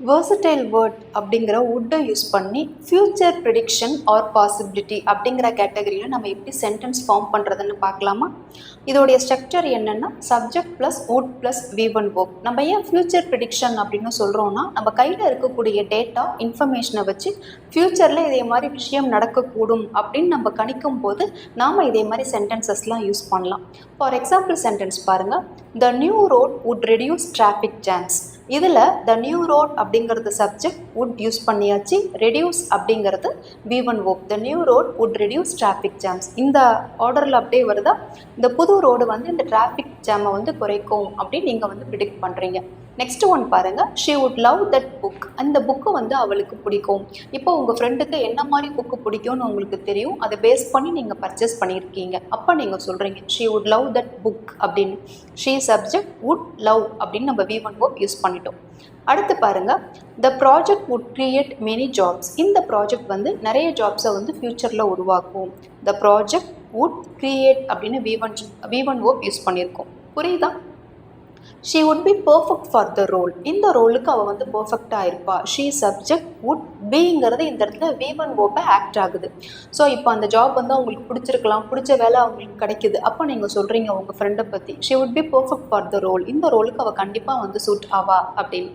versatile word அப்படிங்கிற would use பண்ணி future prediction or possibility அப்படிங்கிற கேட்டகரியில் நம்ம எப்படி சென்டென்ஸ் ஃபார்ம் பண்ணுறதுன்னு பார்க்கலாமா? இதோடைய ஸ்ட்ரக்சர் என்னென்னா subject plus would plus V1 verb. நம்ம ஏன் ஃபியூச்சர் ப்ரிடிக்ஷன் அப்படின்னு சொல்கிறோன்னா நம்ம கையில் இருக்கக்கூடிய டேட்டா இன்ஃபர்மேஷனை வச்சு ஃப்யூச்சரில் இதே மாதிரி விஷயம் நடக்கக்கூடும் அப்படின்னு நம்ம கணிக்கும் போது நாம் இதே மாதிரி சென்டென்சஸ்லாம் யூஸ் பண்ணலாம். ஃபார் எக்ஸாம்பிள் சென்டென்ஸ் பாருங்கள், the new road would reduce traffic jams. இதில் த நியூ ரோட் அப்படிங்கிறது சப்ஜெக்ட் would யூஸ் பண்ணியாச்சு, ரெடியூஸ் அப்படிங்கிறது V1 verb. The new road would reduce traffic jams. இந்த ஆர்டரில் அப்படியே வருதா, இந்த புது ரோடு வந்து இந்த டிராஃபிக் ஜாமை வந்து குறைக்கும் அப்படின்னு நீங்கள் வந்து ப்ரிடிக்ட் பண்ணுறீங்க. நெக்ஸ்ட் ஒன் பாருங்கள், she would love that book. அந்த புக்கு வந்து அவளுக்கு பிடிக்கும். இப்போ உங்கள் ஃப்ரெண்டுக்கு என்ன மாதிரி புக்கு பிடிக்கும்னு உங்களுக்கு தெரியும், அதை பேஸ் பண்ணி நீங்கள் பர்ச்சேஸ் பண்ணியிருக்கீங்க. அப்போ நீங்கள் சொல்கிறீங்க she would love that book அப்படின்னு. ஷீ சப்ஜெக்ட் வுட் லவ் அப்படின்னு நம்ம V1 verb யூஸ் பண்ணிட்டோம். அடுத்து பாருங்கள், the project would create many jobs. இந்த ப்ராஜெக்ட் வந்து நிறைய ஜாப்ஸை வந்து ஃப்யூச்சரில் உருவாக்கும். த ப்ராஜெக்ட் வுட் கிரியேட் அப்படின்னு V1 verb யூஸ் பண்ணியிருக்கோம். புரியுதா? She would be perfect for the role. இந்த ரோலுக்கு அவள் வந்து பர்ஃபெக்டாக இருப்பா. ஷீ சப்ஜெக்ட் வுட் பிங்கிறது இந்த இடத்துல V1 verb ஆக்ட் ஆகுது. ஸோ இப்போ அந்த ஜாப் வந்து அவங்களுக்கு பிடிச்சிருக்கலாம், பிடிச்ச வேலை அவங்களுக்கு கிடைக்குது. அப்போ நீங்கள் சொல்கிறீங்க உங்கள் ஃப்ரெண்டை பற்றி she would be perfect for the role. இந்த ரோலுக்கு அவள் கண்டிப்பாக வந்து சூட் ஆவா அப்படின்னு.